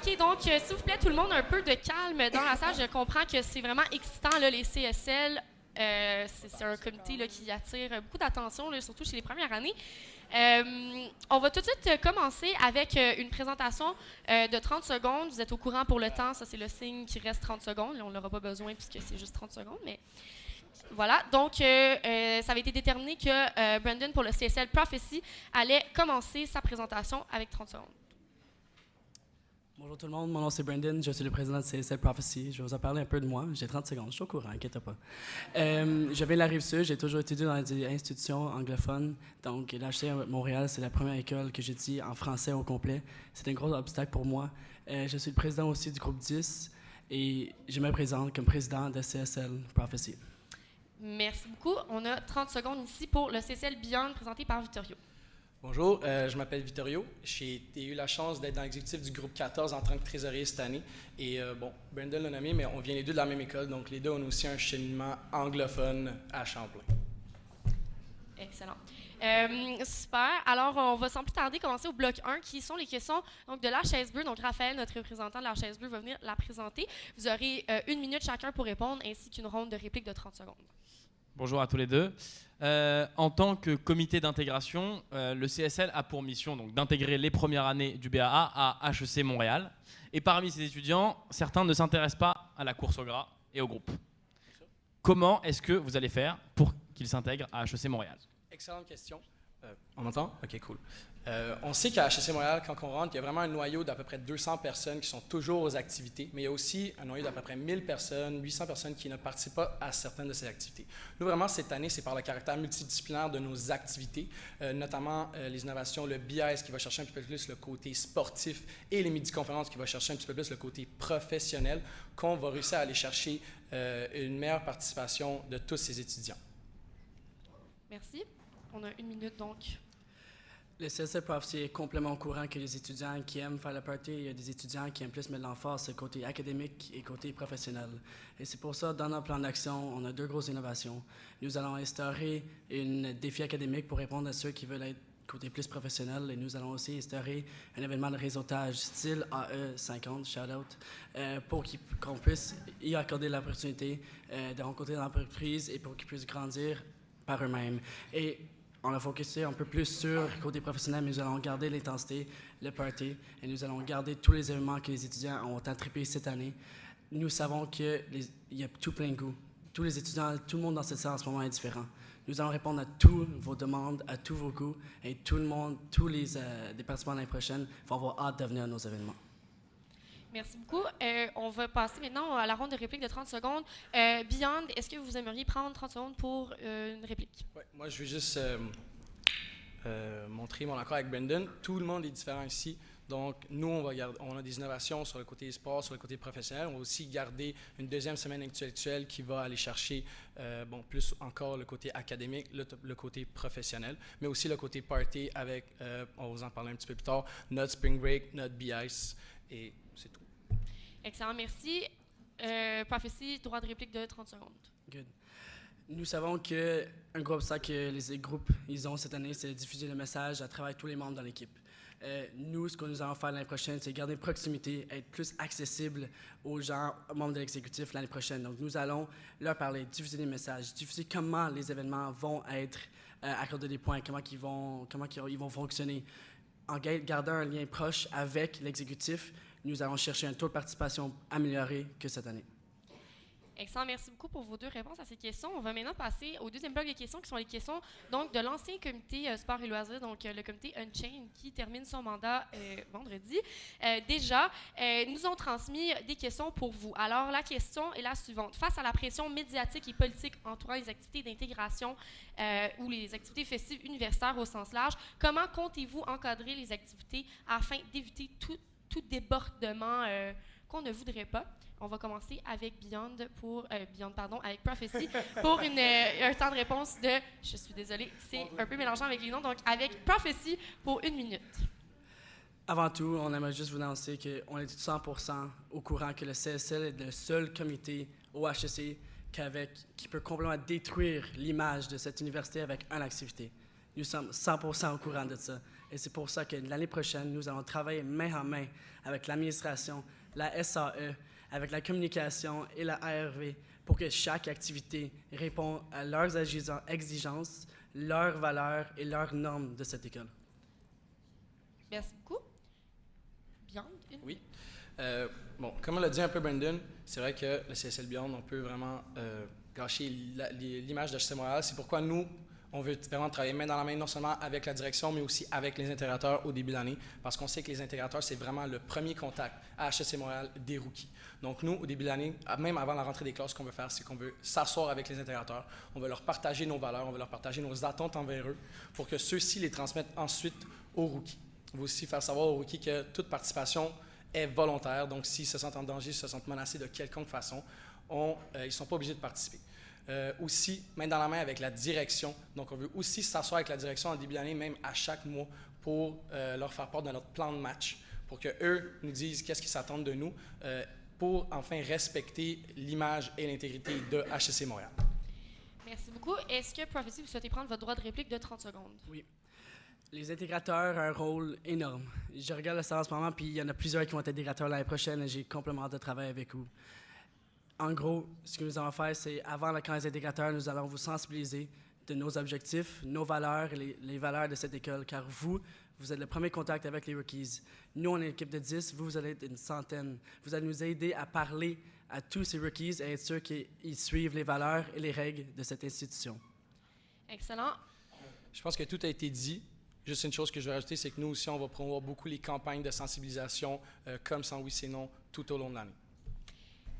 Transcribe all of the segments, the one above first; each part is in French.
OK, donc, s'il vous plaît, tout le monde, un peu de calme dans la salle. Je comprends que c'est vraiment excitant, là, les CSL. C'est un comité là, qui attire beaucoup d'attention, là, surtout chez les premières années. On va tout de suite commencer avec une présentation de 30 secondes. Vous êtes au courant pour le temps, ça c'est le signe qu'il reste 30 secondes. Là, on n'aura pas besoin puisque c'est juste 30 secondes, mais voilà. Donc, ça avait été déterminé que Brandon, pour le CSL Prophecy, allait commencer sa présentation avec 30 secondes. Bonjour tout le monde, mon nom c'est Brandon, je suis le président de CSL Prophecy. Je vais vous en parler un peu de moi. J'ai 30 secondes, je suis au courant, inquiète pas. Je viens de la Rive-Sud, j'ai toujours étudié dans des institutions anglophones. Donc, l'HC Montréal, c'est la première école que j'étudie en français au complet. C'est un gros obstacle pour moi. Je suis le président aussi du groupe 10 et je me présente comme président de CSL Prophecy. Merci beaucoup. On a 30 secondes ici pour le CSL Beyond présenté par Vittorio. Bonjour, je m'appelle Vittorio. J'ai eu la chance d'être dans l'exécutif du groupe 14 en tant que trésorier cette année. Et Brandon l'a nommé, mais on vient les deux de la même école, donc les deux ont aussi un cheminement anglophone à Champlain. Excellent. Super. Alors, on va sans plus tarder commencer au bloc 1, qui sont les questions donc, de la chaise bleue. Donc, Raphaël, notre représentant de la chaise bleue, va venir la présenter. Vous aurez 1 minute chacun pour répondre, ainsi qu'une ronde de répliques de 30 secondes. Bonjour à tous les deux. En tant que comité d'intégration, le CSL a pour mission donc, d'intégrer les premières années du BAA à HEC Montréal. Et parmi ces étudiants, certains ne s'intéressent pas à la course au gras et au groupe. Comment est-ce que vous allez faire pour qu'ils s'intègrent à HEC Montréal? Excellente question. On m'entend? OK, cool. On sait qu'à HEC Montréal, quand on rentre, il y a vraiment un noyau d'à peu près 200 personnes qui sont toujours aux activités, mais il y a aussi un noyau d'à peu près 1000 personnes, 800 personnes qui ne participent pas à certaines de ces activités. Nous, vraiment, cette année, c'est par le caractère multidisciplinaire de nos activités, notamment les innovations, le BIS qui va chercher un petit peu plus le côté sportif et les midi-conférences qui va chercher un petit peu plus le côté professionnel, qu'on va réussir à aller chercher une meilleure participation de tous ces étudiants. Merci. On a 1 minute, donc. Le CSL Prophecy est complètement au courant que les étudiants qui aiment faire le party, il y a des étudiants qui aiment plus mettre l'emphase sur le côté académique et côté professionnel. Et c'est pour ça, dans notre plan d'action, on a 2 grosses innovations. Nous allons instaurer un défi académique pour répondre à ceux qui veulent être côté plus professionnel. Et nous allons aussi instaurer un événement de réseautage style AE50, shout-out, pour qu'on puisse y accorder l'opportunité de rencontrer l'entreprise et pour qu'ils puissent grandir par eux-mêmes. Et on a focusé un peu plus sur le côté professionnel, mais nous allons garder l'intensité, le party, et nous allons garder tous les événements que les étudiants ont trippé cette année. Nous savons qu'il y a tout plein de goûts. Tous les étudiants, tout le monde dans cette salle en ce moment est différent. Nous allons répondre à toutes vos demandes, à tous vos goûts, et tout le monde, tous les participants l'année prochaine vont avoir hâte de venir à nos événements. Merci beaucoup. On va passer maintenant à la ronde de répliques de 30 secondes. Beyond, est-ce que vous aimeriez prendre 30 secondes pour une réplique? Ouais, moi, je vais juste montrer mon accord avec Brandon. Tout le monde est différent ici. Donc, nous, on a des innovations sur le côté sport, sur le côté professionnel. On va aussi garder une deuxième semaine intellectuelle qui va aller chercher plus encore le côté académique, le côté professionnel, mais aussi le côté party avec, on va vous en parler un petit peu plus tard, notre Spring Break, notre BICE, et c'est tout. Excellent, merci. Prophecy, droit de réplique de 30 secondes. Good. Nous savons qu'un gros obstacle que les groupes ils ont cette année, c'est de diffuser le message à travers tous les membres dans l'équipe. Nous, ce que nous allons faire l'année prochaine, c'est garder une proximité, être plus accessible aux gens, aux membres de l'exécutif l'année prochaine. Donc, nous allons leur parler, diffuser des messages, diffuser comment les événements vont être accordés des points, comment ils vont fonctionner. En gardant un lien proche avec l'exécutif, nous allons chercher un taux de participation amélioré que cette année. Excellent, merci beaucoup pour vos 2 réponses à ces questions. On va maintenant passer au deuxième bloc de questions, qui sont les questions donc, de l'ancien comité sport et loisirs, donc le comité Unchained, qui termine son mandat vendredi. Déjà, nous ont transmis des questions pour vous. Alors, la question est la suivante. Face à la pression médiatique et politique entourant les activités d'intégration ou les activités festives universitaires au sens large, comment comptez-vous encadrer les activités afin d'éviter tout débordement qu'on ne voudrait pas? On va commencer avec avec Prophecy pour un temps de réponse de, je suis désolée, c'est un peu mélangeant avec les noms, donc avec Prophecy pour 1 minute. Avant tout, on aimerait juste vous annoncer qu'on est 100% au courant que le CSL est le seul comité au HEC qui peut complètement détruire l'image de cette université avec une activité. Nous sommes 100% au courant de ça. Et c'est pour ça que l'année prochaine, nous allons travailler main en main avec l'administration, la SAE, avec la communication et la ARV pour que chaque activité réponde à leurs exigences, leurs valeurs et leurs normes de cette école. Merci beaucoup. Beyond, Oui. Bon, comme on l'a dit un peu Brandon, c'est vrai que le CSL Beyond, on peut vraiment gâcher l'image d'HEC Montréal. C'est pourquoi nous, on veut vraiment travailler main dans la main, non seulement avec la direction, mais aussi avec les intégrateurs au début de l'année, parce qu'on sait que les intégrateurs, c'est vraiment le premier contact à HEC Montréal des rookies. Donc nous, au début de l'année, même avant la rentrée des classes, ce qu'on veut faire, c'est qu'on veut s'asseoir avec les intégrateurs, on veut leur partager nos valeurs, on veut leur partager nos attentes envers eux, pour que ceux-ci les transmettent ensuite aux rookies. On veut aussi faire savoir aux rookies que toute participation est volontaire, donc s'ils se sentent en danger, s'ils se sentent menacés de quelconque façon, ils ne sont pas obligés de participer. Aussi, main dans la main avec la direction. Donc, on veut aussi s'asseoir avec la direction en début d'année, même à chaque mois, pour leur faire part de notre plan de match, pour qu'eux nous disent qu'est-ce qu'ils s'attendent de nous, pour enfin respecter l'image et l'intégrité de HEC Montréal. Merci beaucoup. Est-ce que, Prophecy, vous souhaitez prendre votre droit de réplique de 30 secondes? Oui. Les intégrateurs ont un rôle énorme. Je regarde ça en ce moment, puis il y en a plusieurs qui vont être intégrateurs l'année prochaine et j'ai complètement hâte de travailler avec vous. En gros, ce que nous allons faire, c'est, avant la camp des intégrateurs, nous allons vous sensibiliser de nos objectifs, nos valeurs et les valeurs de cette école, car vous êtes le premier contact avec les rookies. Nous, on est une équipe de 10, vous allez être une centaine. Vous allez nous aider à parler à tous ces rookies et être sûr qu'ils suivent les valeurs et les règles de cette institution. Excellent. Je pense que tout a été dit. Juste une chose que je vais rajouter, c'est que nous aussi, on va promouvoir beaucoup les campagnes de sensibilisation comme Sans oui, c'est non tout au long de l'année.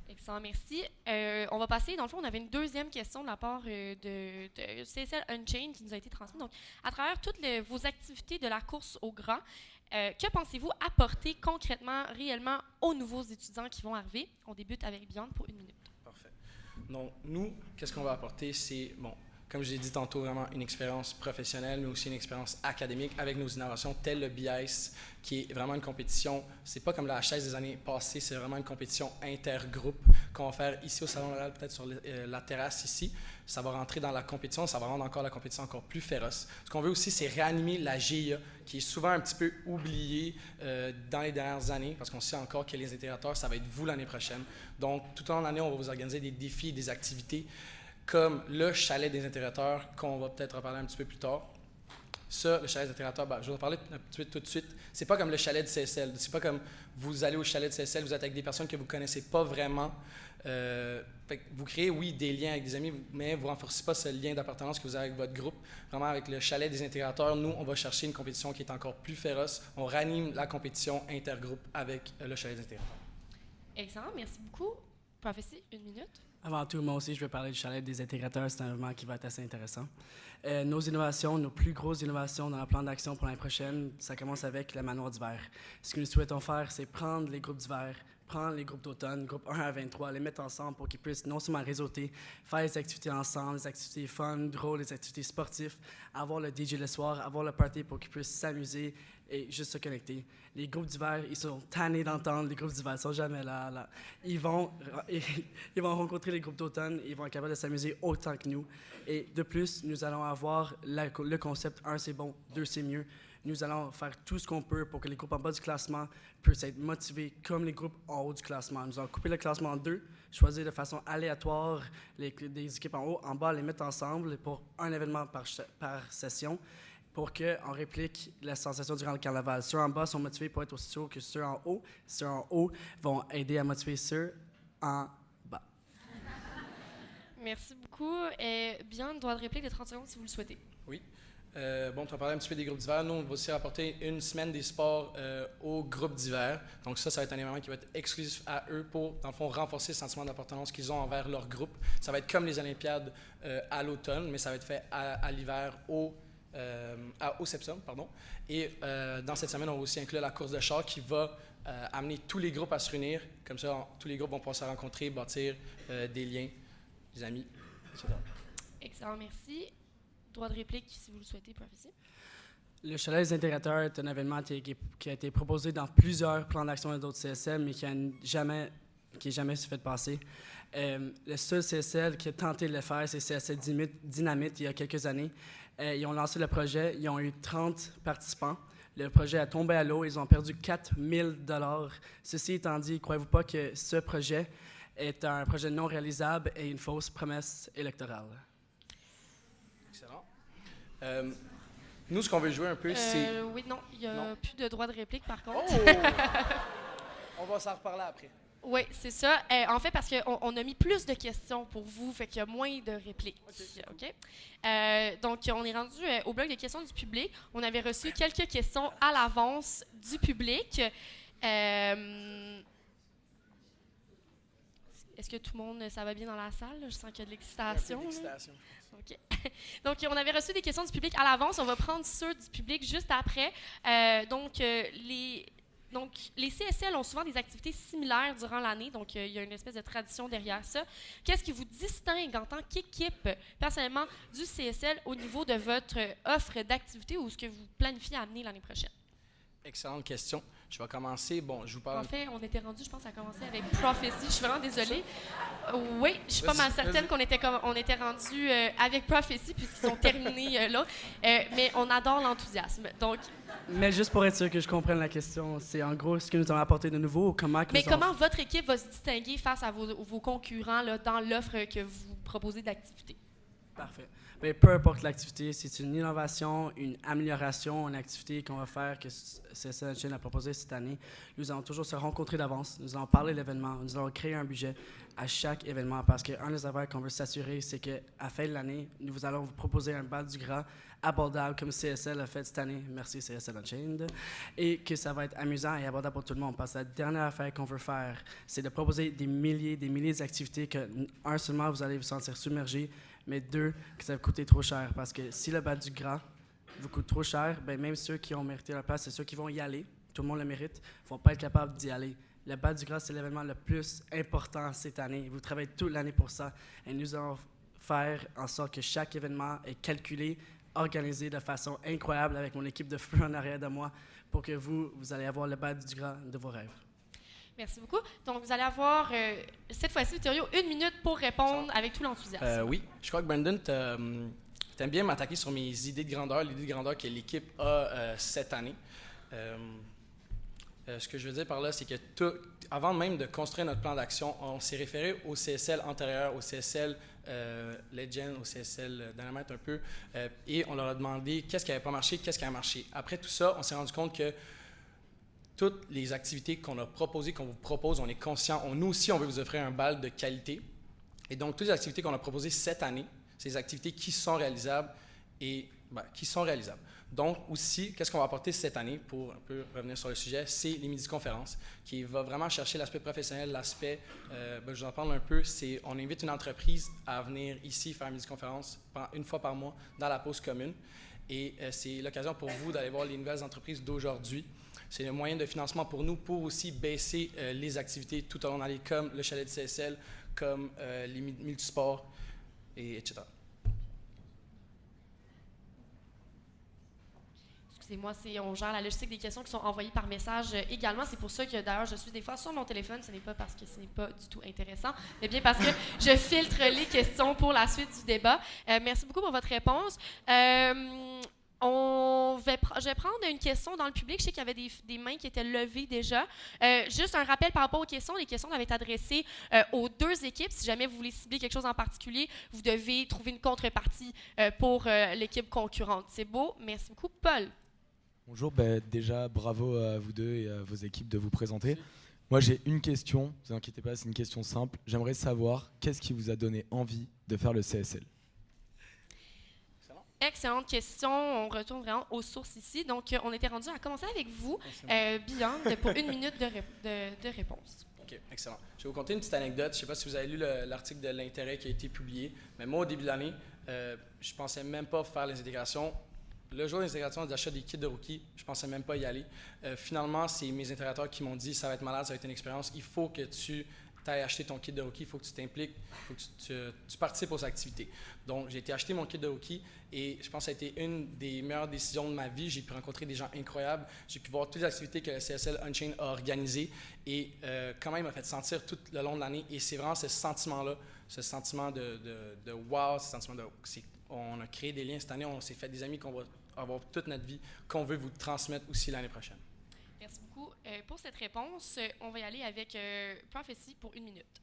Excellent, merci. On va passer, dans le fond, on avait une deuxième question de la part de CSL Unchained qui nous a été transmise. Donc, à travers toutes vos activités de la course au grand, que pensez-vous apporter concrètement, réellement aux nouveaux étudiants qui vont arriver? On débute avec Beyond pour 1 minute. Parfait. Donc, nous, qu'est-ce qu'on va apporter? C'est, bon, comme je l'ai dit tantôt, vraiment une expérience professionnelle, mais aussi une expérience académique avec nos innovations, telles le BIS, qui est vraiment une compétition. C'est pas comme la HES des années passées, c'est vraiment une compétition intergroupe qu'on va faire ici au Salon Montréal, peut-être sur la terrasse ici. Ça va rentrer dans la compétition, ça va rendre encore la compétition encore plus féroce. Ce qu'on veut aussi, c'est réanimer la GIA, qui est souvent un petit peu oubliée dans les dernières années, parce qu'on sait encore que les intégrateurs, ça va être vous l'année prochaine. Donc, tout au long de l'année, on va vous organiser des défis, des activités, comme le chalet des intégrateurs, qu'on va peut-être reparler un petit peu plus tard. Ça, le chalet des intégrateurs, je vais en parler un petit peu tout de suite. C'est pas comme le chalet du CSL. C'est pas comme vous allez au chalet du CSL, vous êtes avec des personnes que vous connaissez pas vraiment. Fait que vous créez, oui, des liens avec des amis, mais vous ne renforcez pas ce lien d'appartenance que vous avez avec votre groupe. Vraiment, avec le chalet des intégrateurs, nous, on va chercher une compétition qui est encore plus féroce. On ranime la compétition intergroupe avec le chalet des intégrateurs. Excellent, merci beaucoup. Prophétie, 1 minute. Avant tout, moi aussi, je vais parler du chalet des intégrateurs. C'est un événement qui va être assez intéressant. Nos innovations, nos plus grosses innovations dans le plan d'action pour l'année prochaine, ça commence avec le manoir d'hiver. Ce que nous souhaitons faire, c'est prendre les groupes d'hiver, prendre les groupes d'automne, groupes 1 à 23, les mettre ensemble pour qu'ils puissent non seulement réseauter, faire des activités ensemble, des activités fun, drôles, des activités sportives, avoir le DJ le soir, avoir le party pour qu'ils puissent s'amuser et juste se connecter. Les groupes d'hiver, ils sont tannés d'entendre, les groupes d'hiver ne sont jamais là. Ils vont rencontrer les groupes d'automne, ils vont être capables de s'amuser autant que nous. Et de plus, nous allons avoir le concept 1 c'est bon, 2 c'est mieux. Nous allons faire tout ce qu'on peut pour que les groupes en bas du classement puissent être motivés comme les groupes en haut du classement. Nous allons couper le classement en 2, choisir de façon aléatoire des équipes en haut, en bas, les mettre ensemble pour un événement par session, pour qu'on réplique la sensation durant le carnaval. Ceux en bas sont motivés pour être aussi hauts que ceux en haut. Ceux en haut vont aider à motiver ceux en bas. Merci beaucoup. Bien, droit de réplique de 30 secondes si vous le souhaitez. Oui. Bon, tu as parlé un petit peu des groupes d'hiver. Nous, on va aussi apporter une semaine des sports aux groupes d'hiver. Donc ça va être un événement qui va être exclusif à eux pour, dans le fond, renforcer le sentiment d'appartenance qu'ils ont envers leur groupe. Ça va être comme les Olympiades à l'automne, mais ça va être fait à l'hiver au septembre, pardon. Et dans cette semaine, on va aussi inclure la course de char qui va amener tous les groupes à se réunir. Comme ça, tous les groupes vont pouvoir se rencontrer, bâtir des liens, des amis, etc. Excellent, merci. Droit de réplique, si vous le souhaitez, Prophétie. Le chalet des intégrateurs est un événement qui a été proposé dans plusieurs plans d'action d'autres CSL, mais qui n'a jamais qui n'est jamais fait passer. Le seul CSL qui a tenté de le faire, c'est CSL Dynamite il y a quelques années. Ils ont lancé le projet, ils ont eu 30 participants. Le projet a tombé à l'eau, ils ont perdu 4 000 $. Ceci étant dit, croyez-vous pas que ce projet est un projet non réalisable et une fausse promesse électorale? Excellent. Nous, ce qu'on veut jouer un peu, c'est... Oui, non, il n'y a plus de droit de réplique, par contre. Oh! On va s'en reparler après. Oui, c'est ça. En fait, parce qu'on a mis plus de questions pour vous, fait qu'il y a moins de répliques. OK? Donc, on est rendu au bloc des questions du public. On avait reçu quelques questions à l'avance du public. Est-ce que tout le monde, ça va bien dans la salle? Je sens qu'il y a de l'excitation. OK. Donc, on avait reçu des questions du public à l'avance. On va prendre ceux du public juste après. Donc, les CSL ont souvent des activités similaires durant l'année, donc il y a une espèce de tradition derrière ça. Qu'est-ce qui vous distingue en tant qu'équipe, personnellement, du CSL au niveau de votre offre d'activité ou ce que vous planifiez à amener l'année prochaine? Excellente question. Je vais commencer. Bon, je vous parle... En fait, on était rendu, je pense, à commencer avec Prophecy. Je suis vraiment désolée. Oui, je suis pas mal certaine qu'on était rendu avec Prophecy puisqu'ils ont terminé là. Mais on adore l'enthousiasme. Donc... Mais juste pour être sûr que je comprenne la question, c'est en gros ce que nous avons apporté de nouveau ou comment... comment votre équipe va se distinguer face à vos concurrents là, dans l'offre que vous proposez d'activité? Parfait. Bien, peu importe l'activité, c'est une innovation, une amélioration, une activité qu'on va faire, que CSL Unchained a proposé cette année. Nous allons toujours se rencontrer d'avance, nous allons parler de l'événement, nous allons créer un budget à chaque événement parce qu'un des affaires qu'on veut s'assurer, c'est qu'à la fin de l'année, nous allons vous proposer un bal du gras abordable comme CSL a fait cette année. Merci CSL Unchained. Et que ça va être amusant et abordable pour tout le monde parce que la dernière affaire qu'on veut faire, c'est de proposer des milliers d'activités que, un, seulement, vous allez vous sentir submergé, mais deux, que ça va coûter trop cher. Parce que si le bal du gras vous coûte trop cher, ben même ceux qui ont mérité leur place, c'est ceux qui vont y aller, tout le monde le mérite, ne vont pas être capables d'y aller. Le bal du gras, c'est l'événement le plus important cette année. Vous travaillez toute l'année pour ça. Et nous allons faire en sorte que chaque événement est calculé, organisé de façon incroyable avec mon équipe de feu en arrière de moi pour que vous allez avoir le bal du gras de vos rêves. Merci beaucoup. Donc, vous allez avoir, cette fois-ci, Vittorio, 1 minute pour répondre avec tout l'enthousiasme. Oui, je crois que Brandon, t'aimes bien m'attaquer sur mes idées de grandeur, l'idée de grandeur que l'équipe a cette année. Ce que je veux dire par là, c'est que avant même de construire notre plan d'action, on s'est référé au CSL antérieur, au CSL Legend, au CSL Dynamite un peu, et on leur a demandé qu'est-ce qui n'avait pas marché, qu'est-ce qui a marché. Après tout ça, on s'est rendu compte que toutes les activités qu'on a proposées, qu'on vous propose, on est conscient. Nous aussi, on veut vous offrir un bal de qualité. Et donc, toutes les activités qu'on a proposées cette année, c'est des activités qui sont réalisables Donc, aussi, qu'est-ce qu'on va apporter cette année, pour un peu revenir sur le sujet, c'est les midi-conférences, qui va vraiment chercher l'aspect professionnel, l'aspect, je vous en parle un peu, c'est on invite une entreprise à venir ici faire une midi-conférence une fois par mois dans la pause commune. Et c'est l'occasion pour vous d'aller voir les nouvelles entreprises d'aujourd'hui. C'est un moyen de financement pour nous pour aussi baisser les activités tout au long de l'année, comme le chalet de CSL, comme les multisports, etc. Excusez-moi, on gère la logistique des questions qui sont envoyées par message également. C'est pour ça que d'ailleurs je suis des fois sur mon téléphone. Ce n'est pas parce que ce n'est pas du tout intéressant, mais bien parce que je filtre les questions pour la suite du débat. Merci beaucoup pour votre réponse. Je vais prendre une question dans le public. Je sais qu'il y avait des mains qui étaient levées déjà. Juste un rappel par rapport aux questions. Les questions doivent être adressées aux deux équipes. Si jamais vous voulez cibler quelque chose en particulier, vous devez trouver une contrepartie pour l'équipe concurrente. C'est beau. Merci beaucoup. Paul. Bonjour. Déjà, bravo à vous deux et à vos équipes de vous présenter. Moi, j'ai une question. Ne vous inquiétez pas, c'est une question simple. J'aimerais savoir qu'est-ce qui vous a donné envie de faire le CSL? Excellente question. On retourne vraiment aux sources ici. Donc, on était rendu à commencer avec vous, Beyond, pour 1 minute de réponse. OK, excellent. Je vais vous conter une petite anecdote. Je ne sais pas si vous avez lu l'article de l'intérêt qui a été publié, mais moi, au début de l'année, je ne pensais même pas faire les intégrations. Le jour des intégrations, d'achat des kits de rookie, je ne pensais même pas y aller. Finalement, c'est mes intégrateurs qui m'ont dit « ça va être malade, ça va être une expérience, il faut que tu tu ailles acheter ton kit de rookie, il faut que tu t'impliques, il faut que tu participes aux activités. Donc, j'ai été acheter mon kit de rookie et je pense que ça a été une des meilleures décisions de ma vie. J'ai pu rencontrer des gens incroyables. J'ai pu voir toutes les activités que le CSL Unchained a organisées et comment il m'a fait sentir tout le long de l'année. Et c'est vraiment ce sentiment-là, ce sentiment de wow, ce sentiment de... On a créé des liens cette année, on s'est fait des amis qu'on va avoir toute notre vie, qu'on veut vous transmettre aussi l'année prochaine. Merci beaucoup. Pour cette réponse, on va y aller avec Prophecy pour 1 minute.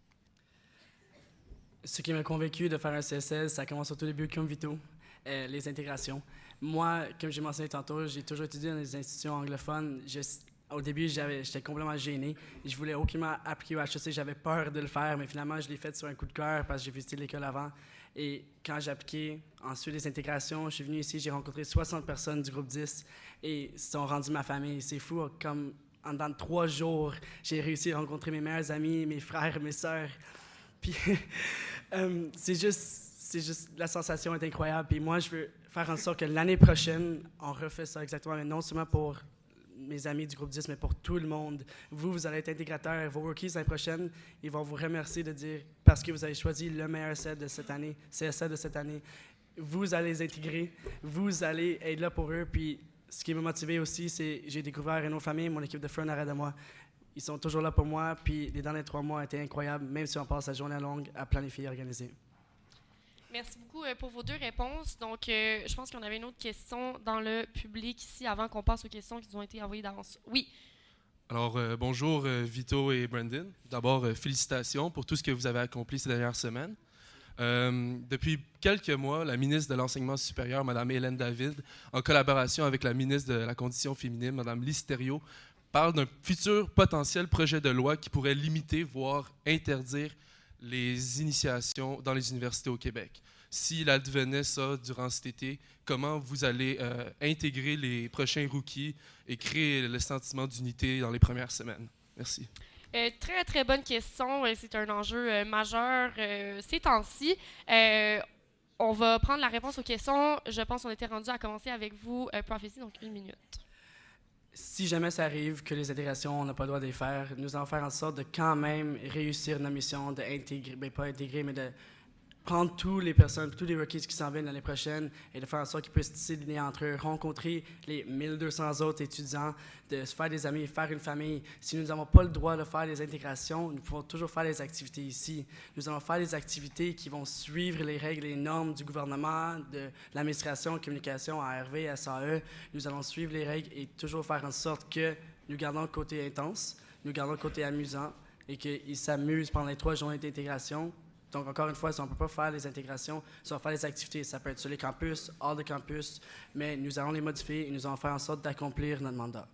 Ce qui m'a convaincu de faire un CSL, ça commence au tout début comme Vito, les intégrations. Moi, comme j'ai mentionné tantôt, j'ai toujours étudié dans des institutions anglophones. Au début, j'étais complètement gêné. Je voulais aucunement appliquer au HEC, j'avais peur de le faire, mais finalement, je l'ai fait sur un coup de cœur parce que j'ai visité l'école avant. Et quand j'ai appliqué ensuite les intégrations, je suis venu ici, j'ai rencontré 60 personnes du groupe 10 et ils sont rendus ma famille. C'est fou, comme en dedans de 3 jours, j'ai réussi à rencontrer mes meilleurs amis, mes frères, mes sœurs. Puis c'est juste, la sensation est incroyable. Puis moi, je veux faire en sorte que l'année prochaine, on refait ça exactement, mais non seulement pour mes amis du groupe 10, mais pour tout le monde. Vous allez être intégrateurs. Vos rookies l'année prochaine, ils vont vous remercier de dire, parce que vous avez choisi le meilleur CSL de cette année, vous allez les intégrer, vous allez être là pour eux. Puis ce qui m'a motivé aussi, c'est j'ai découvert une autre famille, mon équipe de feu en arrière de moi. Ils sont toujours là pour moi, puis les derniers 3 mois étaient incroyables, même si on passe la journée longue à planifier et organiser. Merci beaucoup pour vos 2 réponses. Donc, je pense qu'on avait une autre question dans le public ici avant qu'on passe aux questions qui nous ont été envoyées d'avance. Oui. Alors, bonjour Vito et Brandon. D'abord, félicitations pour tout ce que vous avez accompli ces dernières semaines. Depuis quelques mois, la ministre de l'Enseignement supérieur, Mme Hélène David, en collaboration avec la ministre de la Condition féminine, Mme Lise Thériault, parle d'un futur potentiel projet de loi qui pourrait limiter, voire interdire les initiations dans les universités au Québec. S'il advenait ça durant cet été, comment vous allez intégrer les prochains rookies et créer le sentiment d'unité dans les premières semaines? Merci. Très, très bonne question. C'est un enjeu majeur ces temps-ci. On va prendre la réponse aux questions. Je pense qu'on était rendu à commencer avec vous, Prophecy, donc 1 minute. Si jamais ça arrive que les intégrations, on n'a pas le droit de les faire, nous allons faire en sorte de quand même réussir notre mission d'intégrer, pas intégrer, mais de prendre toutes les personnes, tous les rookies qui s'en viennent l'année prochaine et de faire en sorte qu'ils puissent tisser des liens entre eux, rencontrer les 1200 autres étudiants, de se faire des amis, faire une famille. Si nous n'avons pas le droit de faire des intégrations, nous pouvons toujours faire des activités ici. Nous allons faire des activités qui vont suivre les règles et les normes du gouvernement, de l'administration, communication, ARV, SAE. Nous allons suivre les règles et toujours faire en sorte que nous gardons le côté intense, nous gardons le côté amusant et qu'ils s'amusent pendant les 3 journées d'intégration. Donc, encore une fois, si on ne peut pas faire les intégrations, si on va faire les activités, ça peut être sur les campus, hors de campus, mais nous allons les modifier et nous allons faire en sorte d'accomplir notre mandat.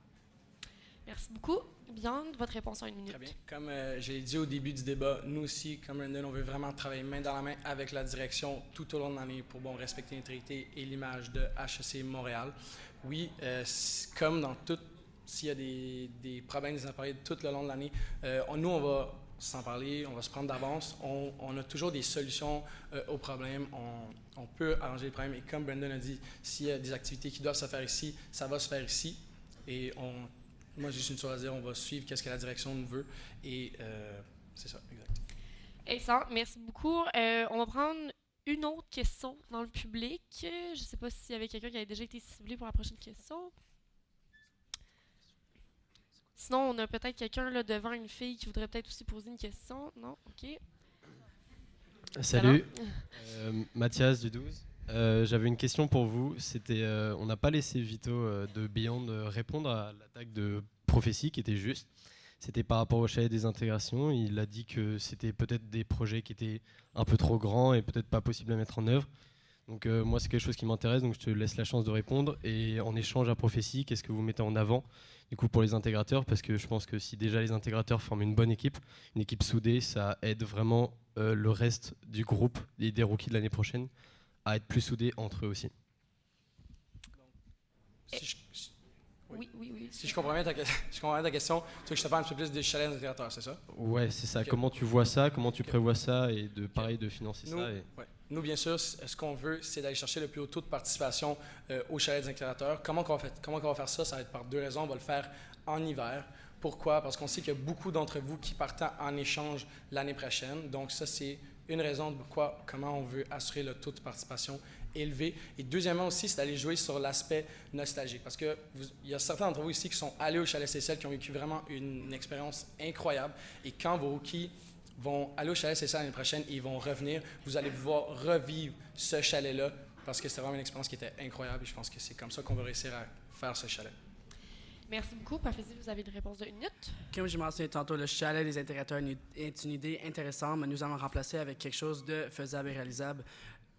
Merci beaucoup. Bien, votre réponse en 1 minute. Très bien. Comme je l'ai dit au début du débat, nous aussi, comme Brandon, on veut vraiment travailler main dans la main avec la direction tout au long de l'année pour respecter l'intégrité et l'image de HEC Montréal. Oui, comme dans tout, s'il y a des problèmes, des impariés tout le long de l'année, nous, on va s'en parler, on va se prendre d'avance. On a toujours des solutions aux problèmes. On peut arranger les problèmes. Et comme Brandon a dit, s'il y a des activités qui doivent se faire ici, ça va se faire ici. Et moi, j'ai juste une chose à dire, on va suivre ce que la direction nous veut. Et c'est ça, exact. Excellent, merci beaucoup. On va prendre une autre question dans le public. Je ne sais pas s'il y avait quelqu'un qui avait déjà été ciblé pour la prochaine question. Sinon, on a peut-être quelqu'un là devant une fille qui voudrait peut-être aussi poser une question. Non? OK. Salut, Mathias du 12. J'avais une question pour vous. C'était, on n'a pas laissé Vito de Beyond répondre à l'attaque de Prophecy qui était juste. C'était par rapport au chalet des intégrations. Il a dit que c'était peut-être des projets qui étaient un peu trop grands et peut-être pas possibles à mettre en œuvre. Donc moi, c'est quelque chose qui m'intéresse, donc je te laisse la chance de répondre. Et en échange à Prophecy, qu'est-ce que vous mettez en avant du coup pour les intégrateurs? Parce que je pense que si déjà les intégrateurs forment une bonne équipe, une équipe soudée, ça aide vraiment le reste du groupe et des rookies de l'année prochaine à être plus soudés entre eux aussi. Oui. Si je comprends bien ta question, tu veux que je te parle un peu plus des chalets intégrateurs, c'est ça? Ouais, c'est ça. Okay. Comment tu vois ça? Comment tu prévois ça? Et de financer ça Nous, bien sûr, ce qu'on veut, c'est d'aller chercher le plus haut taux de participation au chalet des intégrateurs. Comment on va faire ça? Ça va être par 2 raisons. On va le faire en hiver Pourquoi? Parce qu'on sait qu'il y a beaucoup d'entre vous qui partent en échange l'année prochaine. Donc ça, c'est une raison de comment on veut assurer le taux de participation élevé. Et deuxièmement aussi, c'est d'aller jouer sur l'aspect nostalgique. Parce qu'il y a certains d'entre vous ici qui sont allés au chalet CCL, qui ont vécu vraiment une expérience incroyable. Et quand vos rookies vont aller au chalet CCL l'année prochaine et ils vont revenir, vous allez pouvoir revivre ce chalet-là parce que c'est vraiment une expérience qui était incroyable. Et je pense que c'est comme ça qu'on va réussir à faire ce chalet. Merci beaucoup. Prophétie, vous avez une réponse de 1 minute. Comme j'ai mentionné tantôt, le chalet des intégrateurs est une idée intéressante, mais nous allons remplacer avec quelque chose de faisable et réalisable.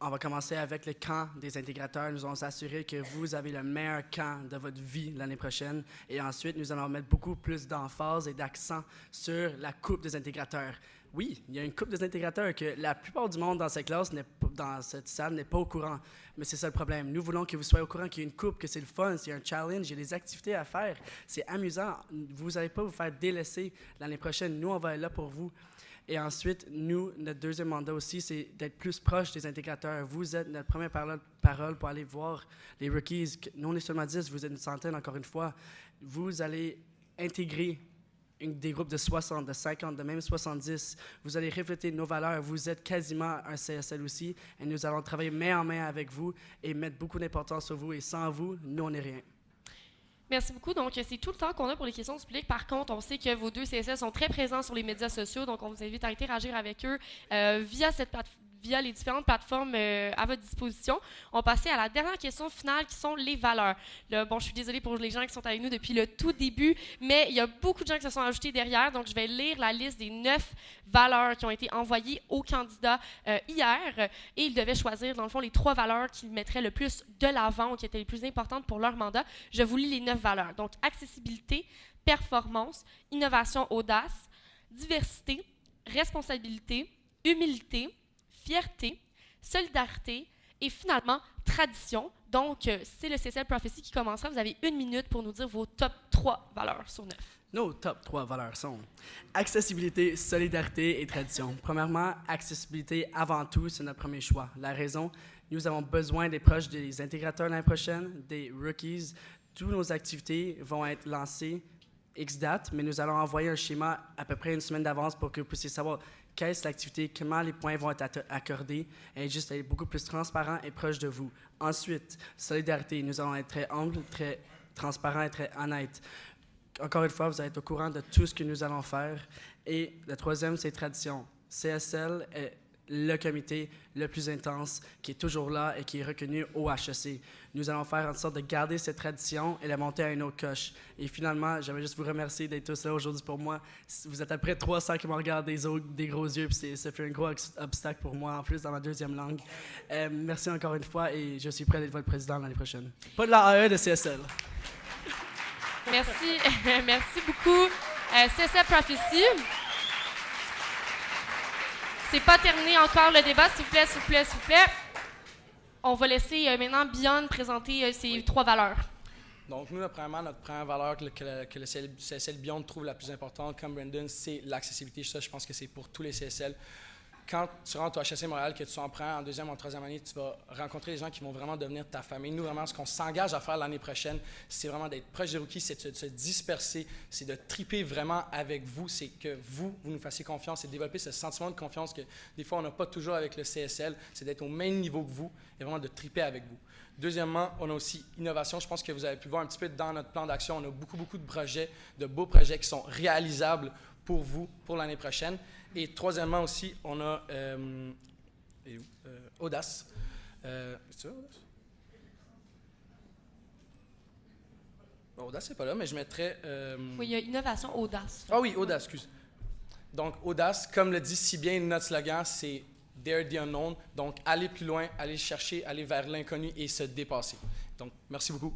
On va commencer avec le camp des intégrateurs. Nous allons s'assurer que vous avez le meilleur camp de votre vie l'année prochaine. Et ensuite, nous allons mettre beaucoup plus d'emphase et d'accent sur la coupe des intégrateurs. Oui, il y a une coupe des intégrateurs que la plupart du monde dans cette classe, dans cette salle, n'est pas au courant. Mais c'est ça le problème. Nous voulons que vous soyez au courant qu'il y a une coupe, que c'est le fun, c'est un challenge, il y a des activités à faire. C'est amusant. Vous n'allez pas vous faire délaisser l'année prochaine. Nous, on va être là pour vous. Et ensuite, nous, notre deuxième mandat aussi, c'est d'être plus proche des intégrateurs. Vous êtes notre première parole pour aller voir les rookies. Nous, on est seulement 10, vous êtes une centaine, encore une fois. Vous allez intégrer des groupes de 60, de 50, de même 70. Vous allez refléter nos valeurs. Vous êtes quasiment un CSL aussi. Et nous allons travailler main en main avec vous et mettre beaucoup d'importance sur vous. Et sans vous, nous, on n'est rien. Merci beaucoup. Donc, c'est tout le temps qu'on a pour les questions du public. Par contre, on sait que vos 2 CSL sont très présents sur les médias sociaux. Donc, on vous invite à interagir avec eux via les différentes plateformes à votre disposition. On passait à la dernière question finale, qui sont les valeurs. Là, bon, je suis désolée pour les gens qui sont avec nous depuis le tout début, mais il y a beaucoup de gens qui se sont ajoutés derrière, donc je vais lire la liste des 9 valeurs qui ont été envoyées aux candidats hier, et ils devaient choisir, dans le fond, les 3 valeurs qu'ils mettraient le plus de l'avant ou qui étaient les plus importantes pour leur mandat. Je vous lis les 9 valeurs. Donc, accessibilité, performance, innovation, audace, diversité, responsabilité, humilité, fierté, solidarité et finalement tradition. Donc, c'est le CSL Prophecy qui commencera. Vous avez 1 minute pour nous dire vos top 3 valeurs sur 9. Nos top 3 valeurs sont accessibilité, solidarité et tradition. Premièrement, accessibilité avant tout, c'est notre premier choix. La raison, nous avons besoin des proches des intégrateurs l'année prochaine, des rookies. Toutes nos activités vont être lancées X date, mais nous allons envoyer un schéma à peu près 1 semaine d'avance pour que vous puissiez savoir qu'est-ce l'activité, comment les points vont être accordés, et juste être beaucoup plus transparent et proche de vous. Ensuite, solidarité, nous allons être très humbles, très transparents et très honnêtes. Encore une fois, vous allez être au courant de tout ce que nous allons faire. Et le troisième, c'est tradition. CSL est le comité le plus intense, qui est toujours là et qui est reconnu au HEC. Nous allons faire en sorte de garder cette tradition et la monter à une autre coche. Et finalement, j'aimerais juste vous remercier d'être tous là aujourd'hui pour moi. Vous êtes à près de 300 qui me regardent des gros yeux, puis ça fait un gros obstacle pour moi, en plus dans ma deuxième langue. Merci encore une fois et je suis prêt d'être votre président l'année prochaine. Pas de la AE, de CSL. Merci, merci beaucoup. CSL Prophecy. C'est pas terminé encore le débat, s'il vous plaît, s'il vous plaît, s'il vous plaît. On va laisser maintenant Beyond présenter ses 3 valeurs. Donc, nous, premièrement, notre première valeur que le CSL Beyond trouve la plus importante, comme Brandon, c'est l'accessibilité. Ça, je pense que c'est pour tous les CSL. Quand tu rentres au HEC Montréal, que tu en prends en 2e ou en 3e année, tu vas rencontrer des gens qui vont vraiment devenir ta famille. Nous, vraiment, ce qu'on s'engage à faire l'année prochaine, c'est vraiment d'être proche des rookies, c'est de se disperser, c'est de triper vraiment avec vous, c'est que vous nous fassiez confiance et développer ce sentiment de confiance que des fois, on n'a pas toujours avec le CSL, c'est d'être au même niveau que vous et vraiment de triper avec vous. Deuxièmement, on a aussi innovation. Je pense que vous avez pu voir un petit peu dans notre plan d'action, on a beaucoup de projets, de beaux projets qui sont réalisables pour vous, pour l'année prochaine. Et troisièmement aussi, on a Audace. C'est ça, Audace? Audace, c'est pas là, mais je mettrais... Oui, il y a Innovation Audace. Ah oui, Audace, excuse. Donc, Audace, comme le dit si bien notre slogan, c'est « Dare the unknown ». Donc, aller plus loin, aller chercher, aller vers l'inconnu et se dépasser. Donc, merci beaucoup.